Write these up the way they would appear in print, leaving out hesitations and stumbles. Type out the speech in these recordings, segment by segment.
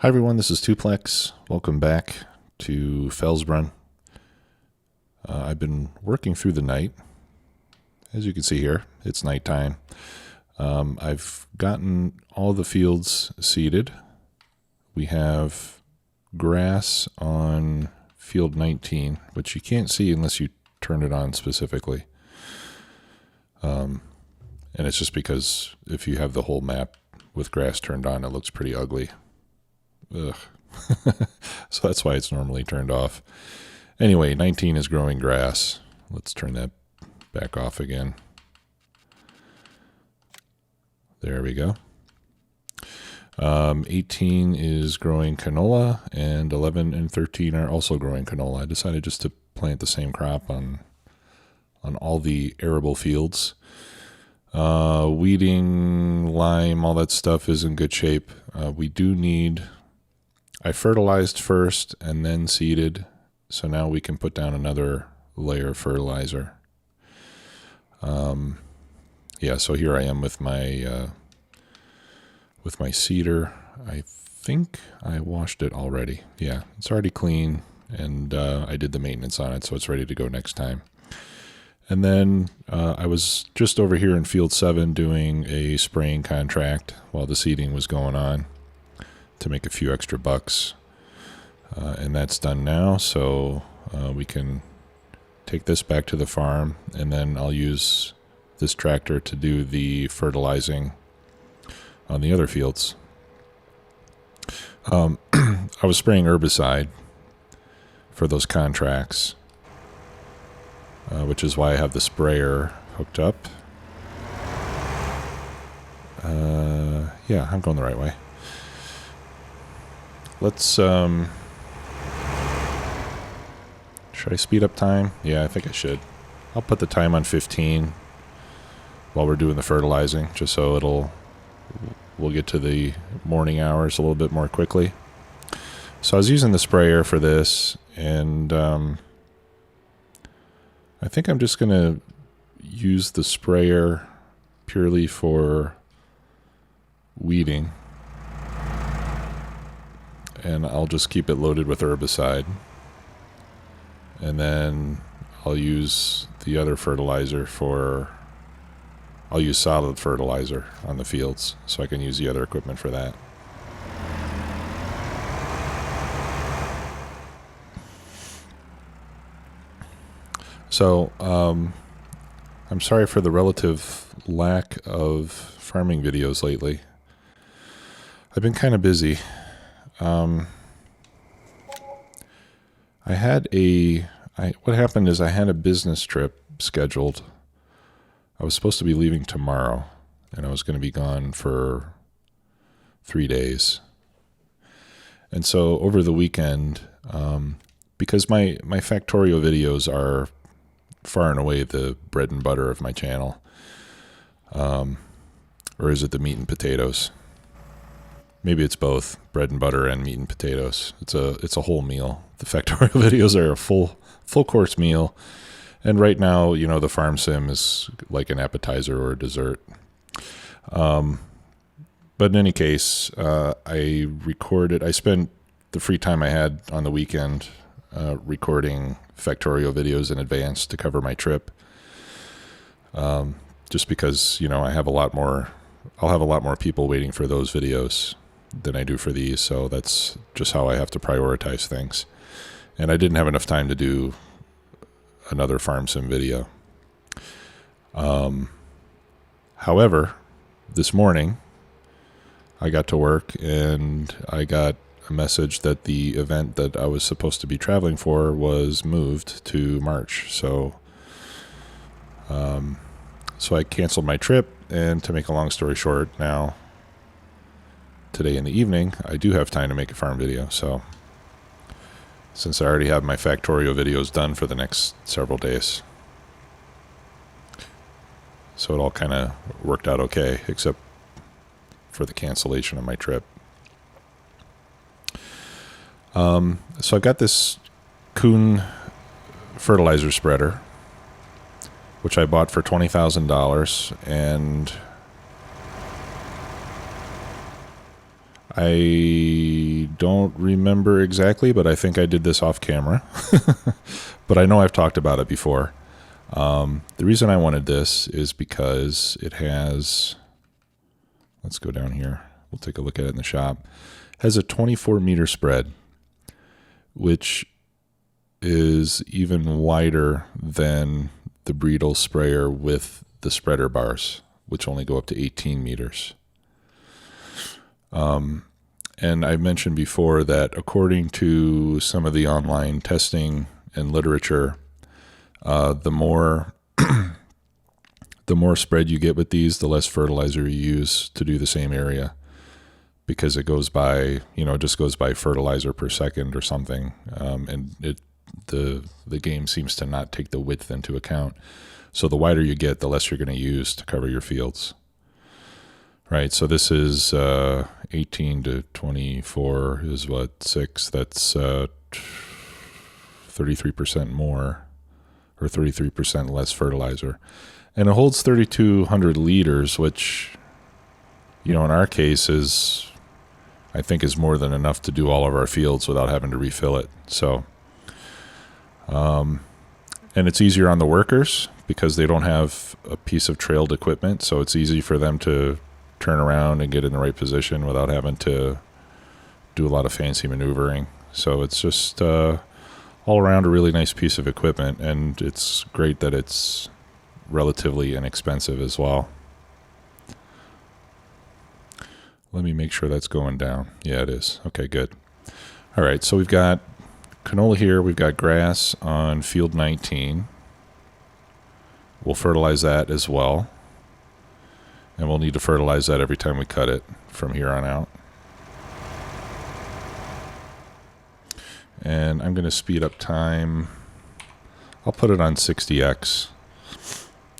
Hi everyone, this is Tuplex. Welcome back to Felsbrunn. I've been working through the night. As you can see here, it's nighttime. I've gotten all the fields seeded. We have grass on field 19, which you can't see unless you turn it on specifically. And it's just because if you have the whole map with grass turned on, it looks pretty ugly. Ugh. So that's why it's normally turned off. Anyway, 19 is growing grass. Let's turn that back off again. There we go. 18 is growing canola, and 11 and 13 are also growing canola. I decided just to plant the same crop on all the arable fields. Weeding, lime, all that stuff is in good shape. We do need... I fertilized first and then seeded, so now we can put down another layer of fertilizer. Yeah, so here I am with my seeder. I think I washed it already. Yeah, it's already clean, and I did the maintenance on it, so it's ready to go next time. And then I was just over here in field 7 doing a spraying contract while the seeding was going on, to make a few extra bucks, and that's done now, so we can take this back to the farm, and then I'll use this tractor to do the fertilizing on the other fields. I was spraying herbicide for those contracts, which is why I have the sprayer hooked up. Yeah, I'm going the right way. Let's, should I speed up time? Yeah, I think I should. I'll put the time on 15 while we're doing the fertilizing, just so we'll get to the morning hours a little bit more quickly. So I was using the sprayer for this, and I think I'm just going to use the sprayer purely for weeding. And I'll just keep it loaded with herbicide. And then I'll use the other fertilizer I'll use solid fertilizer on the fields, so I can use the other equipment for that. So, I'm sorry for the relative lack of farming videos lately. I've been kind of busy. What happened is I had a business trip scheduled. I was supposed to be leaving tomorrow, and I was going to be gone for 3 days. And so over the weekend, because my Factorio videos are far and away the bread and butter of my channel, or is it the meat and potatoes? Maybe it's both bread and butter and meat and potatoes. It's a whole meal. The Factorio videos are a full course meal. And right now, you know, the farm sim is like an appetizer or a dessert. But in any case, I spent the free time I had on the weekend recording Factorio videos in advance to cover my trip. Just because, you know, I'll have a lot more people waiting for those videos than I do for these, so that's just how I have to prioritize things. And I didn't have enough time to do another farm sim video. However, this morning I got to work and I got a message that the event that I was supposed to be traveling for was moved to March. So I canceled my trip, and to make a long story short, now today in the evening I do have time to make a farm video. So since I already have my Factorio videos done for the next several days, so it all kind of worked out okay, except for the cancellation of my trip. So I got this Kuhn fertilizer spreader, which I bought for $20,000, and I don't remember exactly, but I think I did this off camera. But I know I've talked about it before. The reason I wanted this is because it has, let's go down here. We'll take a look at it in the shop. It has a 24 meter spread, which is even wider than the Breedle sprayer with the spreader bars, which only go up to 18 meters. And I mentioned before that according to some of the online testing and literature, the more the more spread you get with these, the less fertilizer you use to do the same area, because it goes by, just goes by fertilizer per second or something, and the game seems to not take the width into account. So the wider you get, the less you're going to use to cover your fields. Right, so this is 18 to 24 is what, 6? That's 33% more, or 33% less fertilizer. And it holds 3,200 liters, which, in our case I think is more than enough to do all of our fields without having to refill it. So, and it's easier on the workers because they don't have a piece of trailed equipment, so it's easy for them to turn around and get in the right position without having to do a lot of fancy maneuvering. So it's just all around a really nice piece of equipment, and it's great that it's relatively inexpensive as well. Let me make sure that's going down. Yeah, it is. Okay, good. All right, so we've got canola here. We've got grass on field 19. We'll fertilize that as well. And we'll need to fertilize that every time we cut it from here on out. And I'm going to speed up time. I'll put it on 60x.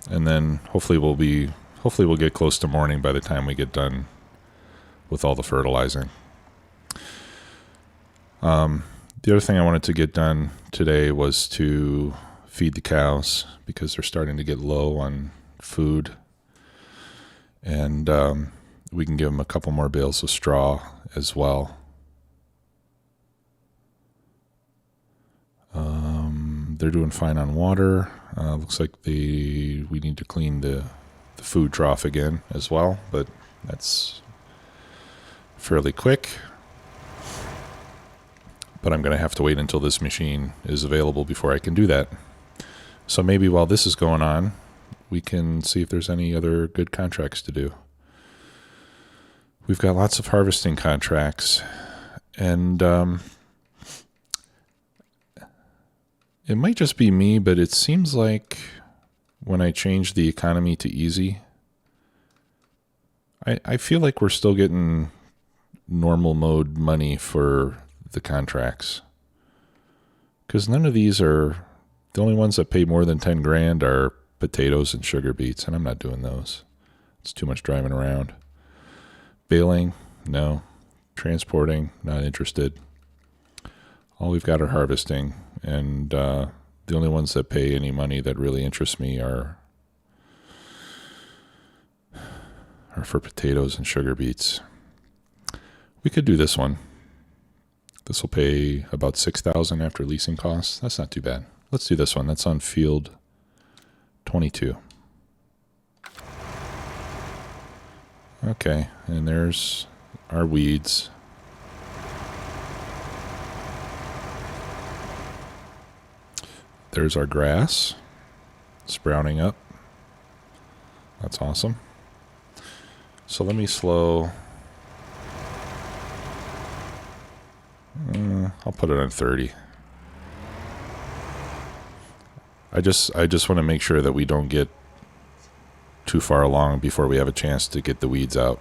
And then hopefully we'll get close to morning by the time we get done with all the fertilizing. The other thing I wanted to get done today was to feed the cows because they're starting to get low on food. And we can give them a couple more bales of straw as well. They're doing fine on water. Looks like we need to clean the food trough again as well, but that's fairly quick. But I'm going to have to wait until this machine is available before I can do that. So maybe while this is going on, we can see if there's any other good contracts to do. We've got lots of harvesting contracts, and it might just be me, but it seems like when I change the economy to easy, I feel like we're still getting normal mode money for the contracts. Because none of these are, the only ones that pay more than 10 grand are potatoes and sugar beets, and I'm not doing those. It's too much driving around. Baling, no. Transporting, not interested. All we've got are harvesting, and the only ones that pay any money that really interest me are for potatoes and sugar beets. We could do this one. This will pay about $6,000 after leasing costs. That's not too bad. Let's do this one. That's on field 22. Okay, and there's our weeds. There's our grass sprouting up. That's awesome. So let me slow. I'll put it on 30. I just want to make sure that we don't get too far along before we have a chance to get the weeds out.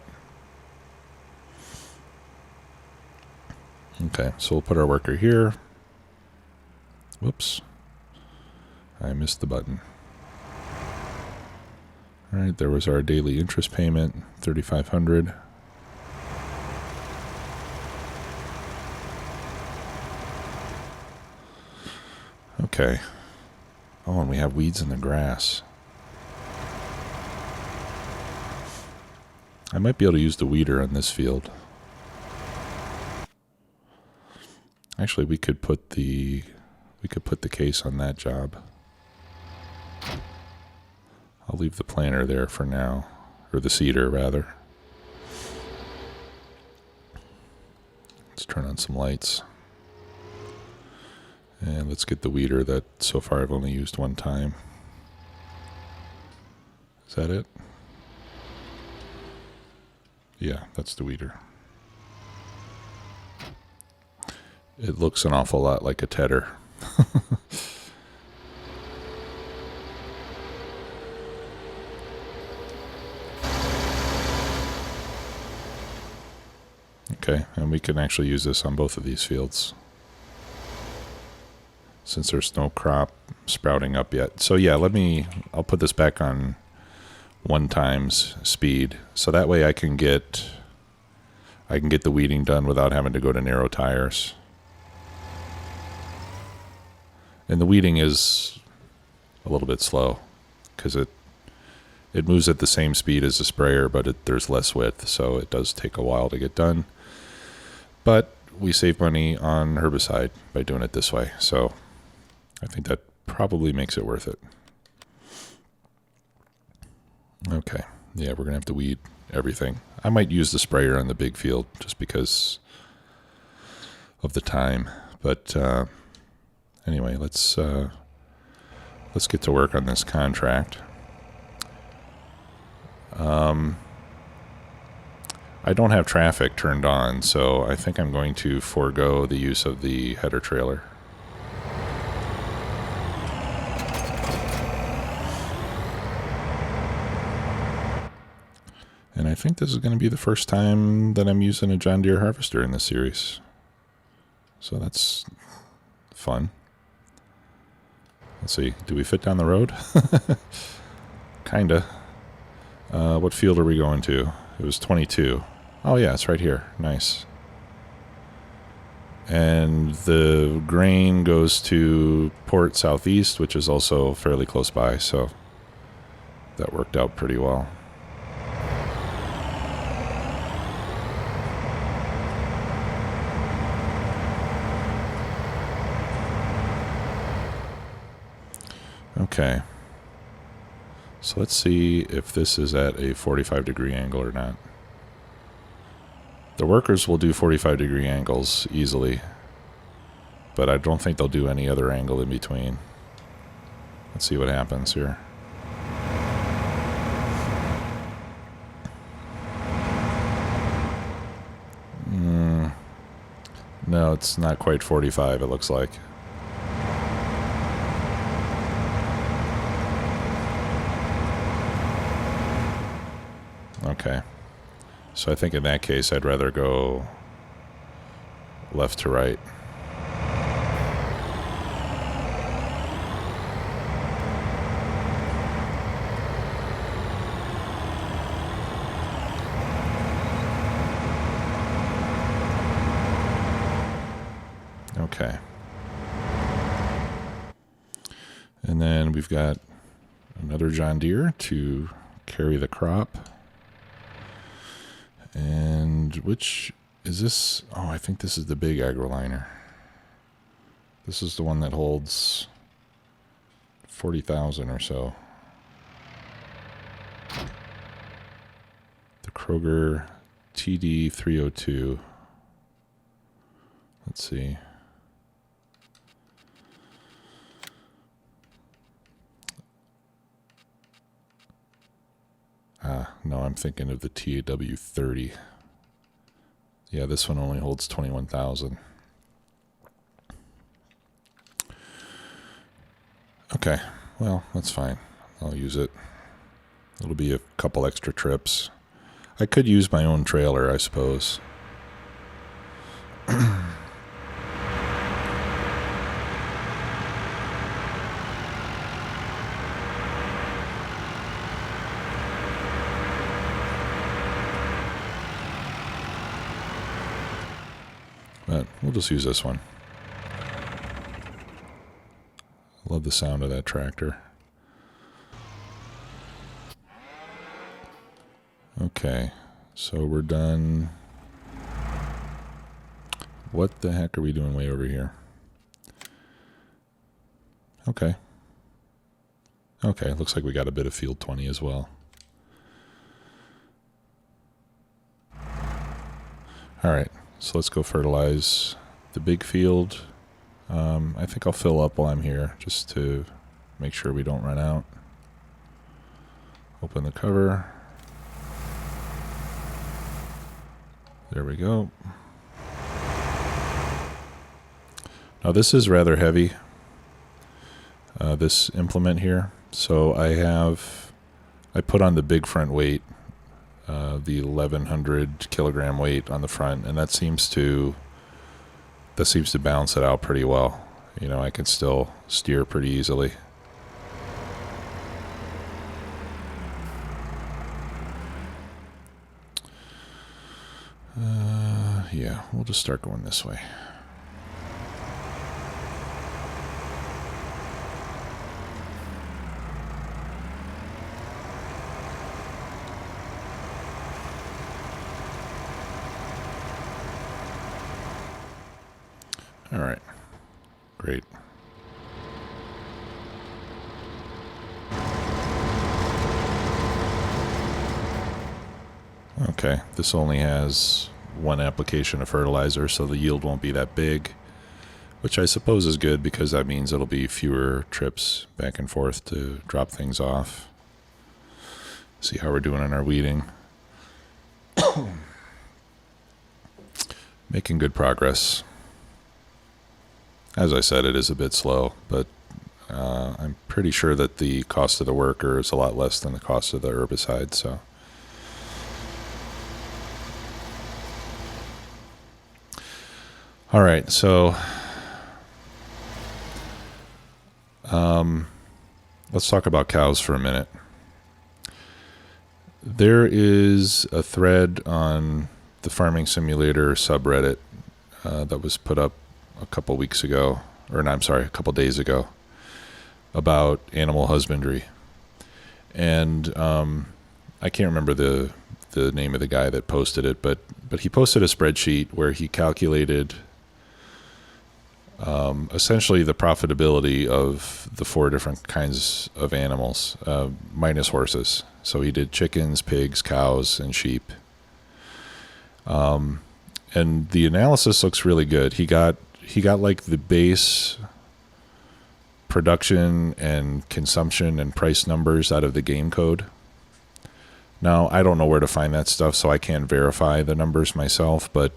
Okay, so we'll put our worker here. Whoops. I missed the button. All right, there was our daily interest payment, $3,500. Okay. Oh, and we have weeds in the grass. I might be able to use the weeder on this field. Actually, we could put the case on that job. I'll leave the planer there for now, or the seeder rather. Let's turn on some lights. And let's get the weeder that so far I've only used one time. Is that it? Yeah, that's the weeder. It looks an awful lot like a tedder. Okay, and we can actually use this on both of these fields, since there's no crop sprouting up yet. So yeah, I'll put this back on 1 times speed, so that way I can get the weeding done without having to go to narrow tires. And the weeding is a little bit slow because it moves at the same speed as the sprayer, but there's less width, so it does take a while to get done. But we save money on herbicide by doing it this way, so I think that probably makes it worth it. Okay, yeah, we're going to have to weed everything. I might use the sprayer on the big field just because of the time, but anyway, let's get to work on this contract. I don't have traffic turned on, so I think I'm going to forego the use of the header trailer. And I think this is going to be the first time that I'm using a John Deere harvester in this series. So that's fun. Let's see, do we fit down the road? Kinda. What field are we going to? It was 22. Oh yeah, it's right here. Nice. And the grain goes to Port Southeast, which is also fairly close by, so that worked out pretty well. Okay. So let's see if this is at a 45-degree angle or not. The workers will do 45-degree angles easily, but I don't think they'll do any other angle in between. Let's see what happens here. No, it's not quite 45, it looks like. Okay. So I think in that case, I'd rather go left to right. Okay. And then we've got another John Deere to carry the crop. And which is this? Oh, I think this is the big agroliner. This is the one that holds 40,000 or so. The Kroger TD 302. Let's see. No, I'm thinking of the TAW 30. Yeah, this one only holds 21,000. Okay, well, that's fine. I'll use it. It'll be a couple extra trips. I could use my own trailer, I suppose. But we'll just use this one. Love the sound of that tractor. Okay, so we're done What the heck are we doing way over here? Okay. Okay, looks like we got a bit of field 20 as well. All right, so let's go fertilize the big field. I think I'll fill up while I'm here just to make sure we don't run out. Open the cover. There we go. Now this is rather heavy, this implement here. So I put on the big front weight, the 1100 kilogram weight on the front, and that seems to balance it out pretty well. You know, I can still steer pretty easily. Yeah, we'll just start going this way. All right, great. Okay, this only has one application of fertilizer, so the yield won't be that big, which I suppose is good because that means it'll be fewer trips back and forth to drop things off. See how we're doing on our weeding. Making good progress. As I said, it is a bit slow, but I'm pretty sure that the cost of the worker is a lot less than the cost of the herbicide, so. All right, so let's talk about cows for a minute. There is a thread on the Farming Simulator subreddit that was put up a couple weeks ago, a couple days ago, about animal husbandry. And I can't remember the name of the guy that posted it, but he posted a spreadsheet where he calculated essentially the profitability of the 4 different kinds of animals, minus horses. So he did chickens, pigs, cows, and sheep. And the analysis looks really good. He got like the base production and consumption and price numbers out of the game code. Now, I don't know where to find that stuff, so I can't verify the numbers myself, but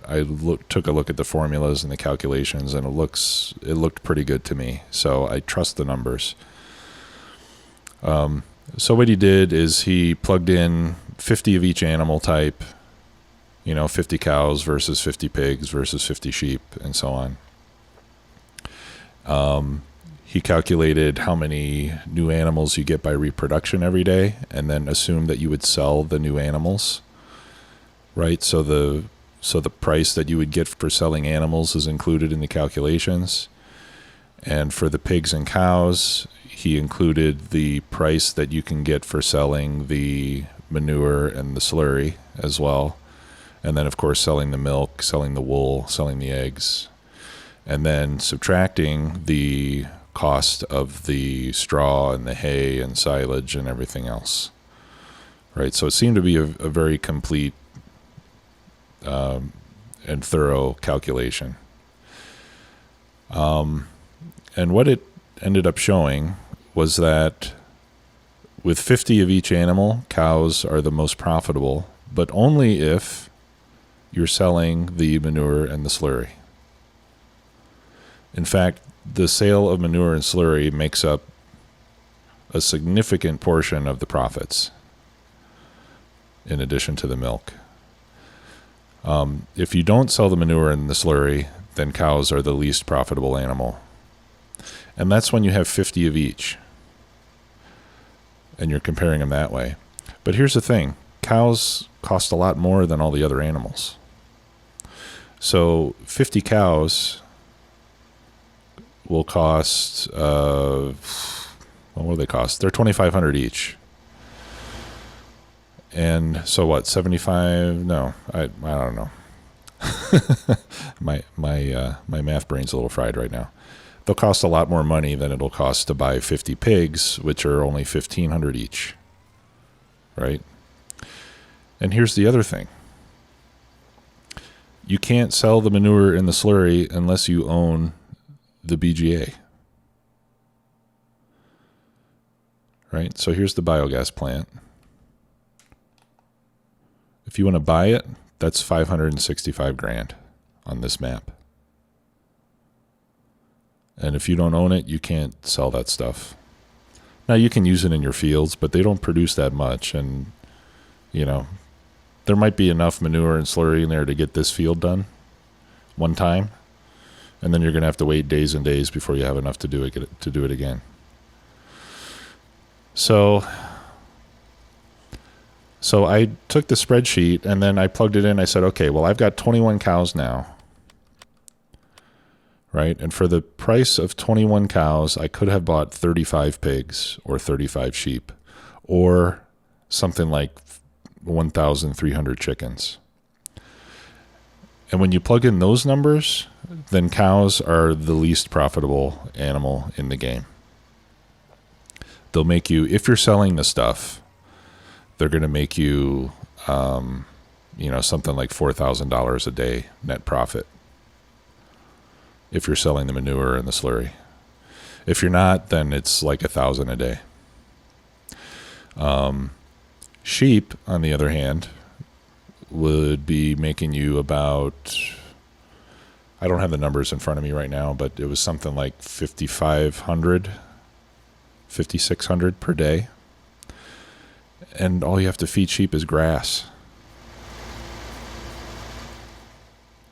I took a look at the formulas and the calculations, and it looked pretty good to me. So I trust the numbers. So what he did is he plugged in 50 of each animal type, 50 cows versus 50 pigs versus 50 sheep, and so on. He calculated how many new animals you get by reproduction every day, and then assumed that you would sell the new animals, right? So the price that you would get for selling animals is included in the calculations. And for the pigs and cows, he included the price that you can get for selling the manure and the slurry as well. And then, of course, selling the milk, selling the wool, selling the eggs. And then subtracting the cost of the straw and the hay and silage and everything else. Right? So it seemed to be a very complete and thorough calculation. And what it ended up showing was that with 50 of each animal, cows are the most profitable, but only if you're selling the manure and the slurry. In fact, the sale of manure and slurry makes up a significant portion of the profits, in addition to the milk. If you don't sell the manure and the slurry, then cows are the least profitable animal. And that's when you have 50 of each, and you're comparing them that way. But here's the thing. Cows cost a lot more than all the other animals. So 50 cows will cost, what do they cost? They're $2,500 each. And so what, 75? No, I don't know. My math brain's a little fried right now. They'll cost a lot more money than it'll cost to buy 50 pigs, which are only $1,500 each, right? And here's the other thing. You can't sell the manure in the slurry unless you own the BGA, right? So here's the biogas plant. If you want to buy it, that's $565,000 on this map. And if you don't own it, you can't sell that stuff. Now, you can use it in your fields, but they don't produce that much. And, you know, there might be enough manure and slurry in there to get this field done one time. And then you're going to have to wait days and days before you have enough to do it again. So I took the spreadsheet and then I plugged it in. I said, okay, well, I've got 21 cows now. Right? And for the price of 21 cows, I could have bought 35 pigs or 35 sheep or something like 1,300 chickens. And when you plug in those numbers, then cows are the least profitable animal in the game. They'll make you, if you're selling the stuff, they're going to make you, something like $4,000 a day net profit. If you're selling the manure and the slurry. If you're not, then it's like $1,000 a day. Sheep, on the other hand, would be making you about, I don't have the numbers in front of me right now, but it was something like $5,600 per day. And all you have to feed sheep is grass.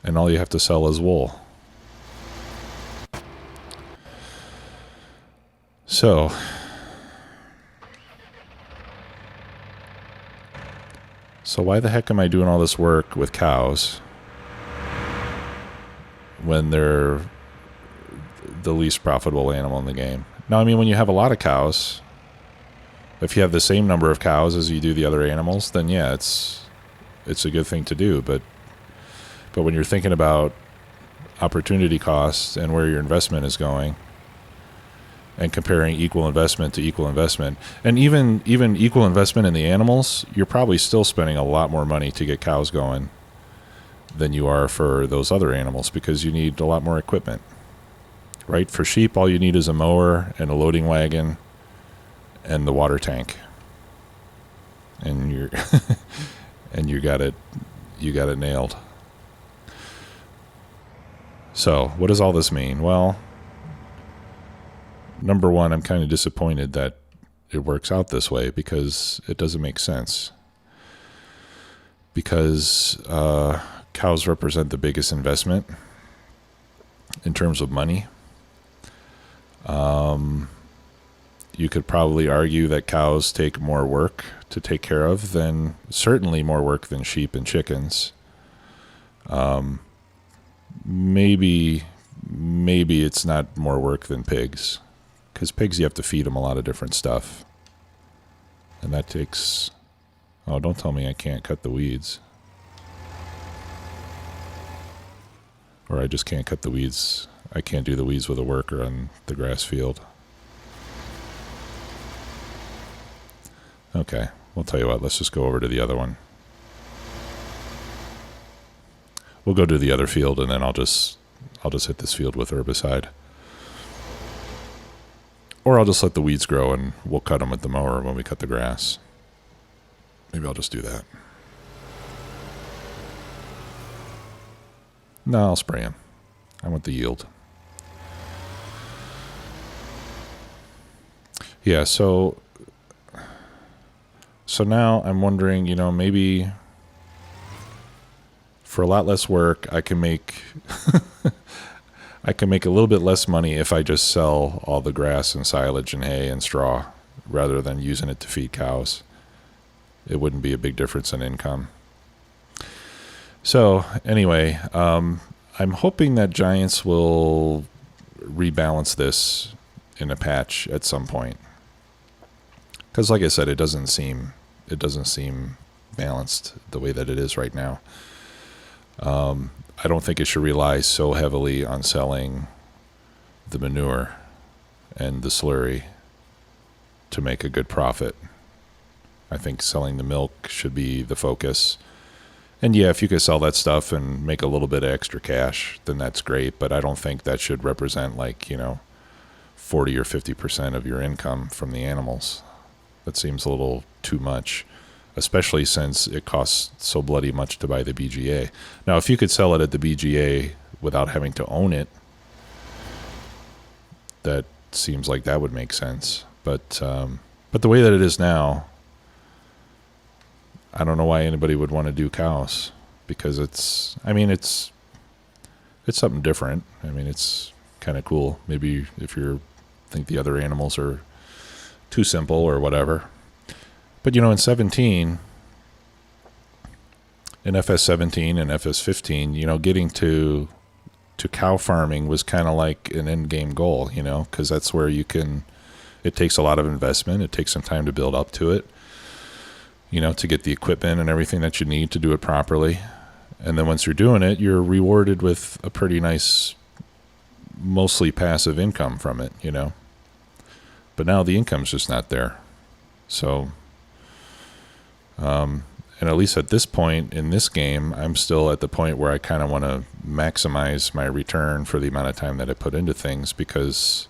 And all you have to sell is wool. So why the heck am I doing all this work with cows when they're the least profitable animal in the game? Now, I mean, when you have a lot of cows, if you have the same number of cows as you do the other animals, then yeah, it's a good thing to do. But when you're thinking about opportunity costs and where your investment is going, and comparing equal investment to equal investment, and even equal investment in the animals, you're probably still spending a lot more money to get cows going than you are for those other animals because you need a lot more equipment, right? For sheep, all you need is a mower and a loading wagon and the water tank, and you got it nailed. So what does all this mean? Well, number one, I'm kind of disappointed that it works out this way because it doesn't make sense. Because cows represent the biggest investment in terms of money. You could probably argue that cows take more work to take care of than, certainly more work than sheep and chickens. Maybe it's not more work than pigs. Because pigs, you have to feed them a lot of different stuff. And that takes... Oh, don't tell me I can't cut the weeds. Or I just can't cut the weeds. I can't do the weeds with a worker on the grass field. Okay, we'll tell you what. Let's just go over to the other one. We'll go to the other field, and then I'll just hit this field with herbicide. Or I'll just let the weeds grow and we'll cut them with the mower when we cut the grass. Maybe I'll just do that. No, I'll spray them. I want the yield. Yeah, so now I'm wondering, maybe for a lot less work, I can make a little bit less money if I just sell all the grass and silage and hay and straw rather than using it to feed cows. It wouldn't be a big difference in income. So anyway, I'm hoping that Giants will rebalance this in a patch at some point. Because like I said, it doesn't seem balanced the way that it is right now. I don't think it should rely so heavily on selling the manure and the slurry to make a good profit. I think selling the milk should be the focus. And yeah, if you could sell that stuff and make a little bit of extra cash, then that's great. But I don't think that should represent 40 or 50% of your income from the animals. That seems a little too much, especially since it costs so bloody much to buy the BGA. Now, if you could sell it at the BGA without having to own it, that seems like that would make sense. But the way that it is now, I don't know why anybody would want to do cows, because it's something different. I mean, it's kind of cool. Maybe if you think the other animals are too simple or whatever. But in 17, in FS17 and FS15, getting to cow farming was kind of like an end game goal, because that's where it takes a lot of investment. It takes some time to build up to it, to get the equipment and everything that you need to do it properly. And then once you're doing it, you're rewarded with a pretty nice, mostly passive income from it, But now the income's just not there. So, and at least at this point in this game, I'm still at the point where I kind of want to maximize my return for the amount of time that I put into things, because,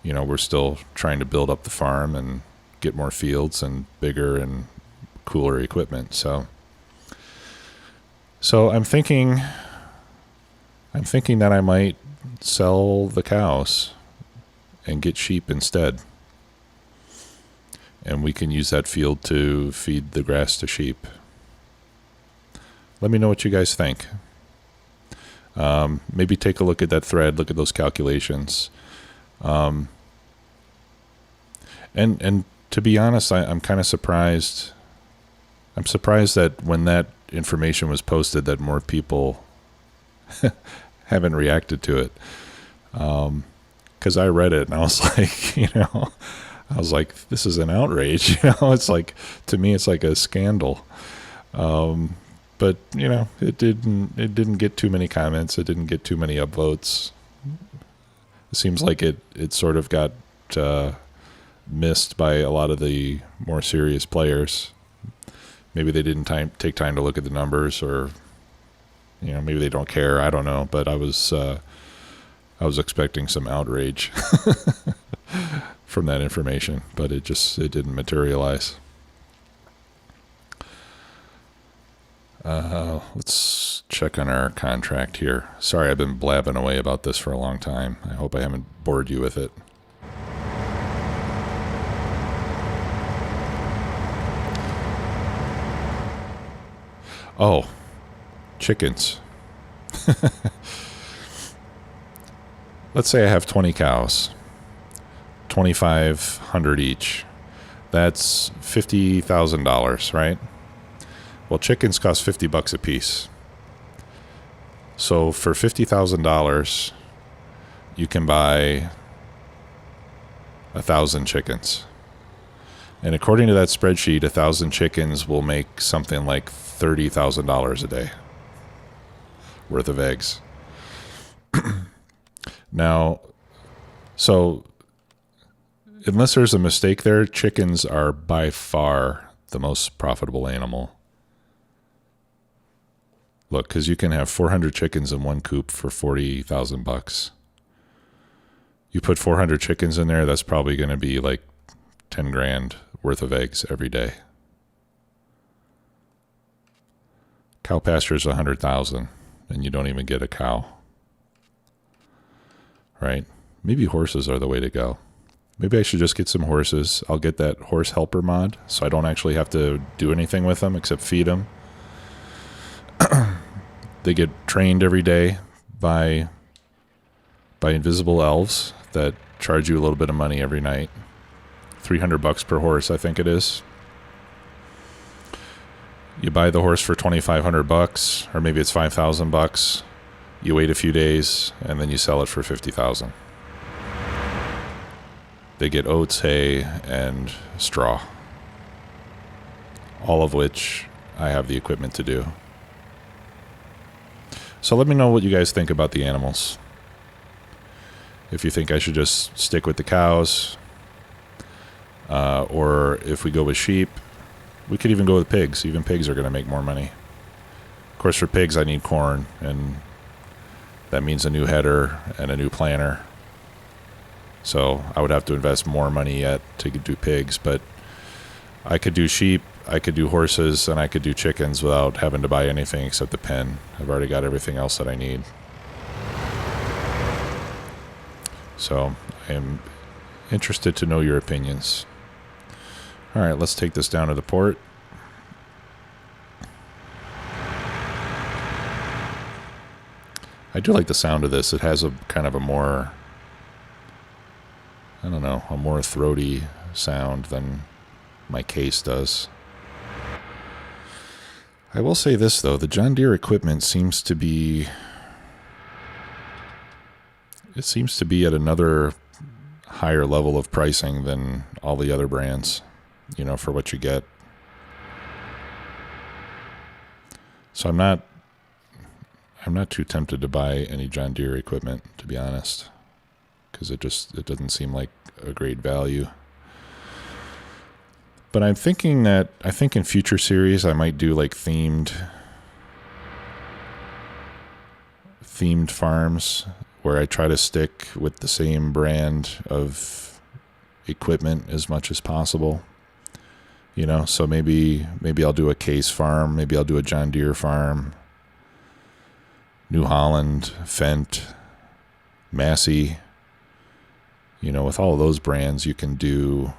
we're still trying to build up the farm and get more fields and bigger and cooler equipment. So I'm thinking that I might sell the cows and get sheep instead. And we can use that field to feed the grass to sheep. Let me know what you guys think. Maybe take a look at that thread, look at those calculations. And to be honest, I'm kind of surprised. I'm surprised that when that information was posted, that more people haven't reacted to it. Because I read it and I was like, this is an outrage. It's like, to me, it's like a scandal. But it didn't get too many comments. It didn't get too many upvotes. It seems like it sort of got missed by a lot of the more serious players. Maybe they didn't take time to look at the numbers, or maybe they don't care. I don't know. But I was expecting some outrage from that information, but it didn't materialize. Let's check on our contract here. Sorry, I've been blabbing away about this for a long time. I hope I haven't bored you with it. Oh, chickens. Let's say I have 20 cows, 2,500 each. That's $50,000, right? Well, chickens cost $50 a piece. So for $50,000, you can buy 1,000 chickens. And according to that spreadsheet, 1,000 chickens will make something like $30,000 a day worth of eggs. Now, so unless there's a mistake there, chickens are by far the most profitable animal. Look, because you can have 400 chickens in one coop for $40,000. You put 400 chickens in there, that's probably going to be like 10 grand worth of eggs every day. Cow pasture is 100,000, and you don't even get a cow. Right? Maybe horses are the way to go. Maybe I should just get some horses. I'll get that horse helper mod, so I don't actually have to do anything with them except feed them. They get trained every day by invisible elves that charge you a little bit of money every night. $300 per horse, I think it is. You buy the horse for $2,500, or maybe it's $5,000. You wait a few days, and then you sell it for $50,000. They get oats, hay, and straw, all of which I have the equipment to do. So let me know what you guys think about the animals. If you think I should just stick with the cows, or if we go with sheep, we could even go with pigs. Even pigs are going to make more money. Of course, for pigs, I need corn, and that means a new header and a new planter. So I would have to invest more money yet to do pigs, but I could do sheep, I could do horses, and I could do chickens without having to buy anything except the pen. I've already got everything else that I need. So I am interested to know your opinions. All right, let's take this down to the port. I do like the sound of this. It has a kind of a more, I don't know, a more throaty sound than my case does. I will say this, though. The John Deere equipment seems to be at another higher level of pricing than all the other brands, you know, for what you get. So I'm not too tempted to buy any John Deere equipment, to be honest, because it doesn't seem like a great value. But I think in future series I might do like themed farms where I try to stick with the same brand of equipment as much as possible. You know, so maybe I'll do a Case farm, maybe I'll do a John Deere farm, New Holland, Fendt, Massey. You know, with all of those brands, you can do,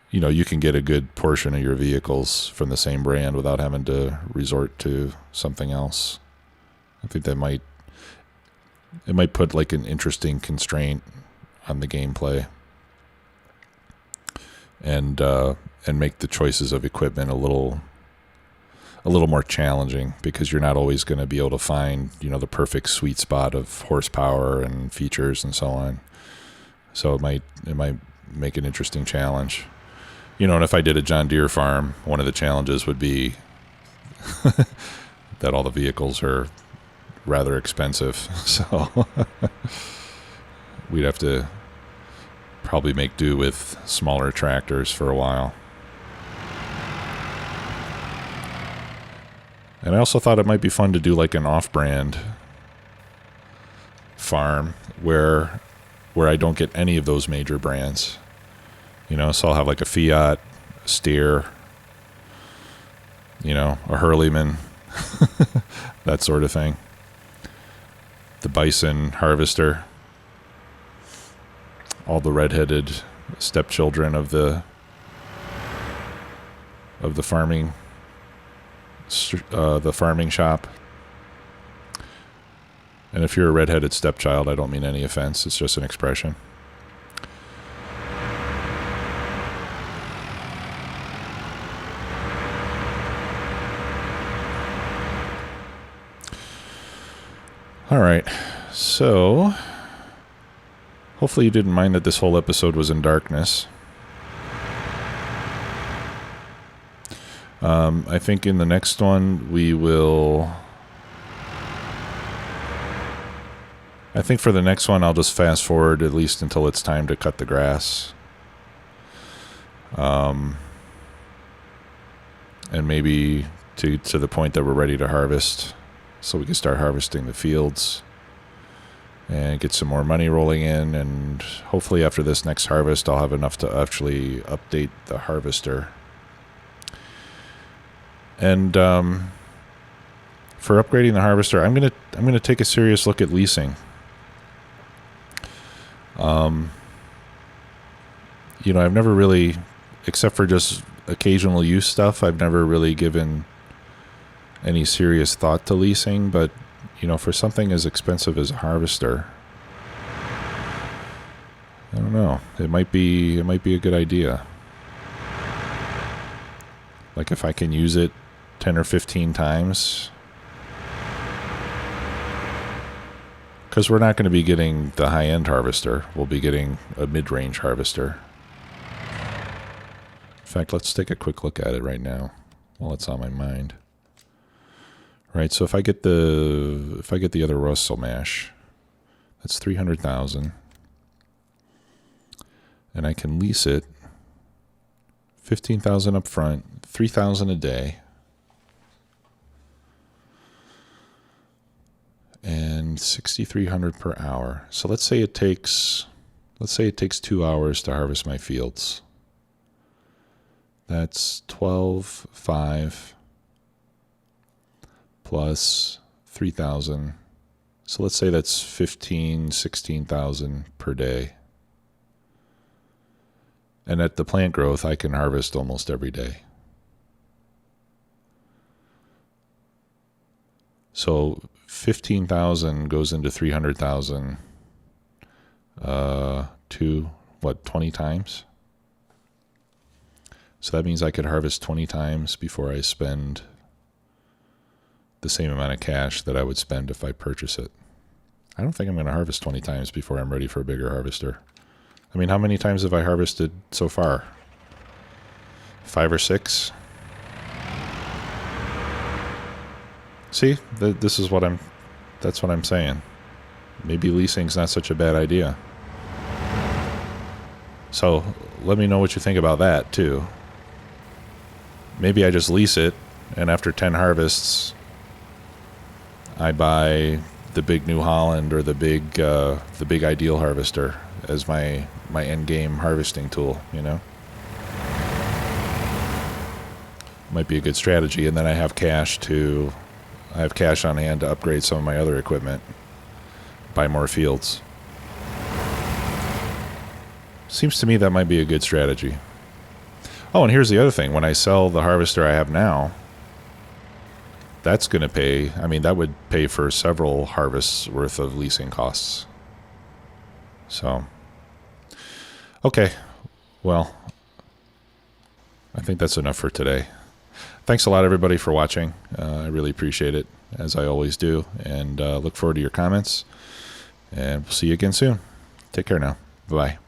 you know, you can get a good portion of your vehicles from the same brand without having to resort to something else. I think it might put like an interesting constraint on the gameplay, and make the choices of equipment a little more challenging, because you're not always going to be able to find, you know, the perfect sweet spot of horsepower and features and so on. So it might make an interesting challenge. You know, and if I did a John Deere farm, one of the challenges would be that all the vehicles are rather expensive. So we'd have to probably make do with smaller tractors for a while. And I also thought it might be fun to do like an off-brand farm where I don't get any of those major brands. You know, so I'll have like a Fiat, a Steer, you know, a Hurleyman, that sort of thing. The Bison Harvester, all the redheaded stepchildren of the farming shop. And if you're a redheaded stepchild, I don't mean any offense. It's just an expression. All right, so hopefully you didn't mind that this whole episode was in darkness. I think in the next one I think for the next one I'll just fast forward at least until it's time to cut the grass. And maybe to the point that we're ready to harvest, so we can start harvesting the fields and get some more money rolling in. And hopefully after this next harvest, I'll have enough to actually update the harvester. And for upgrading the harvester, I'm gonna take a serious look at leasing. You know, I've never really, except for just occasional use stuff, I've never really given any serious thought to leasing. But you know, for something as expensive as a harvester, I don't know, it might be a good idea. Like if I can use it 10 or 15 times, because we're not going to be getting the high-end harvester, we'll be getting a mid-range harvester. In fact, let's take a quick look at it right now while it's on my mind. Right, so if I get the other Russell mash, that's 300,000, and I can lease it 15,000 up front, 3,000 a day, and 6,300 per hour. So let's say it takes 2 hours to harvest my fields. That's 12,500 plus 3,000. So let's say that's 16,000 per day. And at the plant growth, I can harvest almost every day. So 15,000 goes into 300,000 to 20 times? So that means I could harvest 20 times before I spend the same amount of cash that I would spend if I purchase it. I don't think I'm going to harvest 20 times before I'm ready for a bigger harvester. I mean, how many times have I harvested so far? 5 or 6? See, that's what I'm saying. Maybe leasing's not such a bad idea. So let me know what you think about that too. Maybe I just lease it, and after 10 harvests, I buy the big New Holland or the big Ideal harvester as my end game harvesting tool. Might be a good strategy, and then I have cash on hand to upgrade some of my other equipment, buy more fields. Seems to me that might be a good strategy. Oh, and here's the other thing. When I sell the harvester I have now, that's going to pay, that would pay for several harvests worth of leasing costs. So, okay. Well, I think that's enough for today. Thanks a lot, everybody, for watching. I really appreciate it, as I always do, and look forward to your comments. And we'll see you again soon. Take care now. Bye-bye.